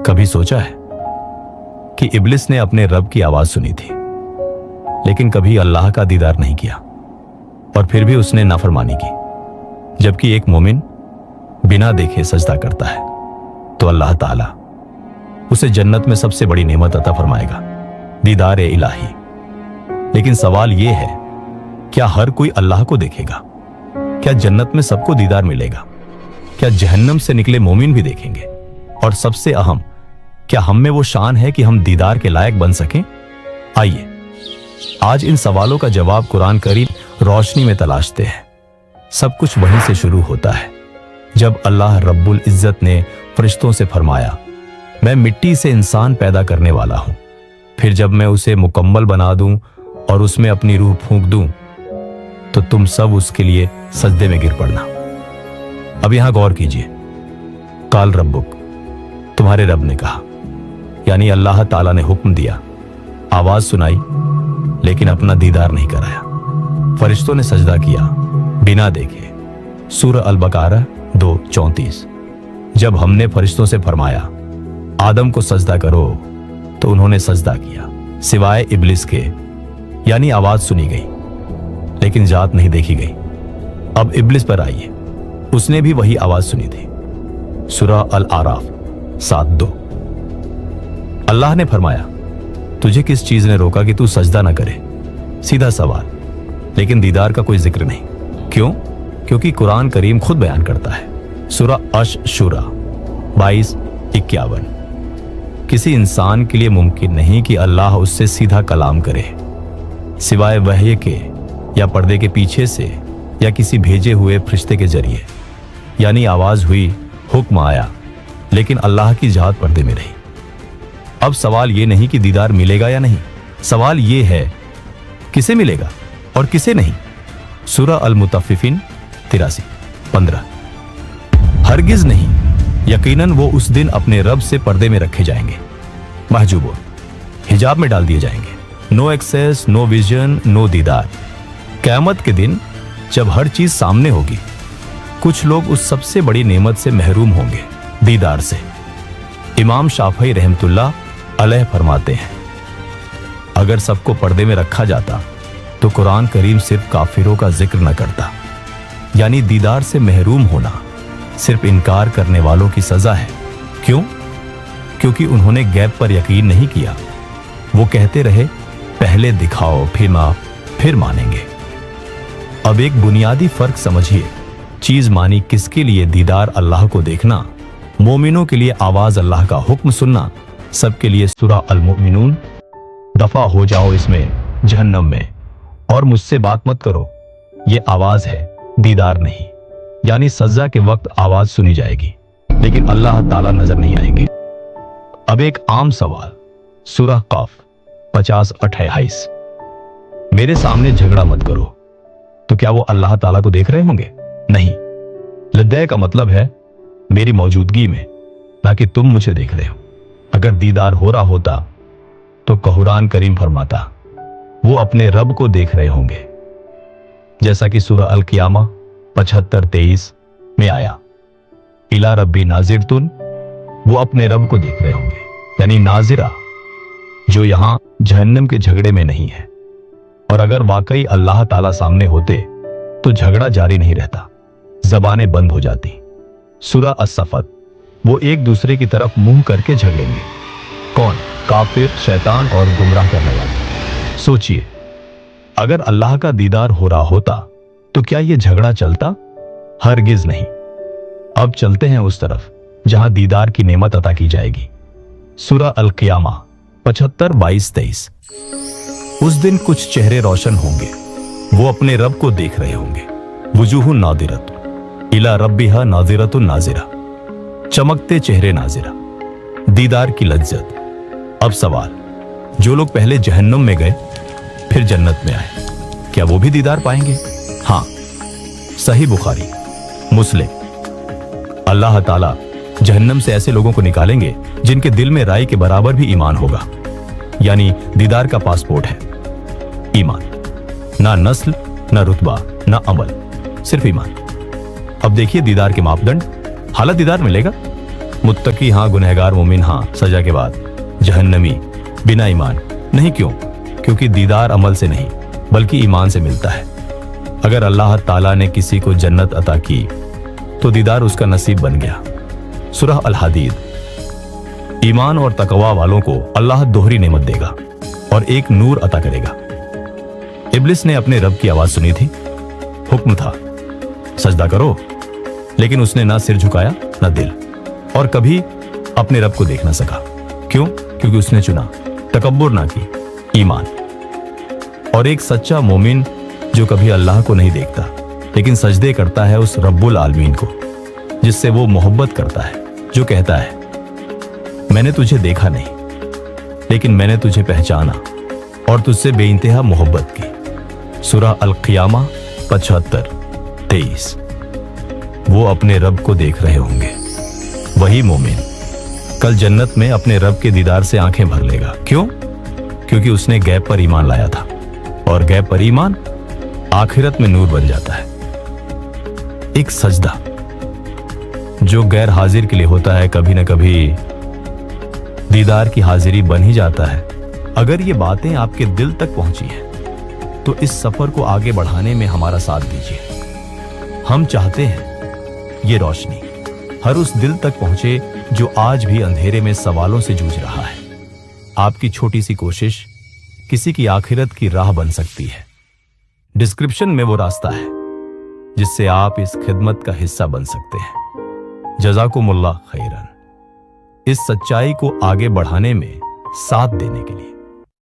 कभी सोचा है कि इब्लिस ने अपने रब की आवाज सुनी थी, लेकिन कभी अल्लाह का दीदार नहीं किया और फिर भी उसने नाफरमानी की। जबकि एक मोमिन बिना देखे सजदा करता है तो अल्लाह ताला उसे जन्नत में सबसे बड़ी नेमत अता फरमाएगा, दीदार इलाही। लेकिन सवाल यह है, क्या हर कोई अल्लाह को देखेगा? क्या जन्नत में सबको दीदार मिलेगा? क्या जहन्नम से निकले मोमिन भी देखेंगे? और सबसे अहम, क्या हम में वो शान है कि हम दीदार के लायक बन सकें? आइए आज इन सवालों का जवाब कुरान करीम रोशनी में तलाशते हैं। सब कुछ वहीं से शुरू होता है, जब अल्लाह रब्बुल इज्जत ने फरिश्तों से फरमाया, मैं मिट्टी से इंसान पैदा करने वाला हूं, फिर जब मैं उसे मुकम्मल बना दूं और उसमें अपनी रूह फूंक दूं तो तुम सब उसके लिए सजदे में गिर पड़ना। अब यहां गौर कीजिए, काल रब्बुक, तुम्हारे रब ने कहा, यानी अल्लाह ताला ने हुक्म दिया, आवाज सुनाई, लेकिन अपना दीदार नहीं कराया। फरिश्तों ने सजदा किया बिना देखे। सूरह अल-बकरा 2:34। जब हमने फरिश्तों से फरमाया आदम को सजदा करो तो उन्होंने सजदा किया, सिवाय इब्लिस के, यानी आवाज सुनी गई लेकिन जात नहीं देखी गई। अब इब्लिस पर आइए, उसने भी वही आवाज सुनी थी। सूरह अल-आराफ 7:2। अल्लाह ने फरमाया, तुझे किस चीज ने रोका कि तू सजदा ना करे? सीधा सवाल, लेकिन दीदार का कोई जिक्र नहीं। क्यों? क्योंकि कुरान करीम खुद बयान करता है। सूरह अश-शूरा 22:51। किसी इंसान के लिए मुमकिन नहीं कि अल्लाह उससे सीधा कलाम करे, सिवाय वहय के या पर्दे के पीछे से या किसी भेजे हुए फरिश्ते के जरिए। यानी आवाज हुई, हुक्म आया, लेकिन अल्लाह की जात पर्दे में रही। अब सवाल यह नहीं कि दीदार मिलेगा या नहीं, सवाल यह है किसे मिलेगा और किसे नहीं। सूरह अल-मुतफ्फिफीन 83:15। हरगिज नहीं, यकीनन वो उस दिन अपने रब से पर्दे में रखे जाएंगे, महजूबों, हिजाब में डाल दिए जाएंगे। No access, no vision, no दीदार। क़यामत के दिन जब हर चीज सामने होगी, कुछ लोग उस सबसे बड़ी नेमत से महरूम होंगे, दीदार से। इमाम शाफई रहमतुल्लाह अलैह फरमाते हैं, अगर सबको पर्दे में रखा जाता तो कुरान करीम सिर्फ काफिरों का जिक्र न करता। यानी दीदार से महरूम होना सिर्फ इनकार करने वालों की सजा है। क्यों? क्योंकि उन्होंने गैब पर यकीन नहीं किया। वो कहते रहे, पहले दिखाओ फिर मानेंगे। अब एक बुनियादी फर्क समझिए, चीज मानी किसके लिए? दीदार अल्लाह को देखना, मोमिनों के लिए आवाज अल्लाह का हुक्म सुनना, सबके लिए सूरह अल-मुमिनून। दफा हो जाओ इसमें, जहन्नम में, और मुझसे बात मत करो। ये आवाज है, दीदार नहीं। यानी सज्जा के वक्त आवाज सुनी जाएगी, लेकिन अल्लाह ताला नजर नहीं आएंगे। अब एक आम सवाल, सूरह काफ 50-28। मेरे सामने झगड़ा मत करो, तो क्या वो अल्लाह ताला को देख रहे होंगे? नहीं। लद्दै का मतलब है मेरी मौजूदगी में, ना कि तुम मुझे देख रहे हो। अगर दीदार हो रहा होता तो कुरान करीम फरमाता, वो अपने रब को देख रहे होंगे, जैसा कि सूरह अल-क़ियामा 75-23 में आया, इला रब्बी नाज़िरतुन, वो अपने रब को देख रहे होंगे। यानी नाजिरा, जो यहां जहन्नम के झगड़े में नहीं है। और अगर वाकई अल्लाह ताला सामने होते तो झगड़ा जारी नहीं रहता, जबानें बंद हो जाती। सूरह अस-सफ़त, वो एक दूसरे की तरफ मुंह करके झगड़ेंगे। कौन? काफिर, शैतान और गुमराह करने वाले। सोचिए, अगर अल्लाह का दीदार हो रहा होता तो क्या यह झगड़ा चलता? हरगिज नहीं। अब चलते हैं उस तरफ जहां दीदार की नेमत अता की जाएगी। सूरह अल-क़ियामा 75-22-23। उस दिन कुछ चेहरे रोशन होंगे, वो अपने रब को देख रहे होंगे। वुजूहुन नादिरत इला रब्बिहा नादिरतुन नाजिरा, चमकते चेहरे नाजिरा, दीदार की लज्जत। अब सवाल, जो लोग पहले जहन्नुम में गए फिर जन्नत में आए, क्या वो भी दीदार पाएंगे? हाँ, सही बुखारी, मुस्लिम। अल्लाह ताला जहन्नम से ऐसे लोगों को निकालेंगे जिनके दिल में राई के बराबर भी ईमान होगा। यानी दीदार का पासपोर्ट है ईमान, ना नस्ल, ना रुतबा, ना अमल, सिर्फ ईमान। अब देखिए दीदार के मापदंड। हालत दीदार मिलेगा, मुत्तकी हाँ, गुनहगार मोमिन हाँ, सजा के बाद जहन्नमी बिना ईमान नहीं। क्यों? क्योंकि दीदार अमल से नहीं बल्कि ईमान से मिलता है। अगर अल्लाह ताला ने किसी को जन्नत अता की तो दीदार उसका नसीब बन गया। सूरह अल हदीद। ईमान और तकवा वालों को अल्लाह दोहरी नेमत देगा और एक नूर अता करेगा। इब्लिस ने अपने रब की आवाज सुनी थी, हुक्म था सजदा करो, लेकिन उसने ना सिर झुकाया ना दिल, और कभी अपने रब को देख ना सका। क्यों? क्योंकि उसने चुना तकब्बुर ना की, ईमान। और एक सच्चा मोमिन जो कभी अल्लाह को नहीं देखता लेकिन सजदे करता है उस रब्बुल आलमीन को जिससे वो मोहब्बत करता है, जो कहता है मैंने तुझे देखा नहीं लेकिन मैंने तुझे पहचाना और तुझसे बेइंतहा मोहब्बत की। सूरह अल क़ियामा 75-23। वो अपने रब को देख रहे होंगे। वही मोमिन कल जन्नत में अपने रब के दीदार से आंखें भर लेगा। क्यों? क्योंकि उसने गैब पर ईमान लाया था, और गैब पर ईमान आखिरत में नूर बन जाता है। एक सजदा जो गैर हाजिर के लिए होता है, कभी न कभी दीदार की हाजिरी बन ही जाता है। अगर ये बातें आपके दिल तक पहुंची हैं तो इस सफर को आगे बढ़ाने में हमारा साथ दीजिए। हम चाहते हैं ये रोशनी हर उस दिल तक पहुंचे जो आज भी अंधेरे में सवालों से जूझ रहा है। आपकी छोटी सी कोशिश किसी की आखिरत की राह बन सकती है। डिस्क्रिप्शन में वो रास्ता है जिससे आप इस खिदमत का हिस्सा बन सकते हैं। जज़ाकुमुल्लाह खैरन। इस सच्चाई को आगे बढ़ाने में साथ देने के लिए।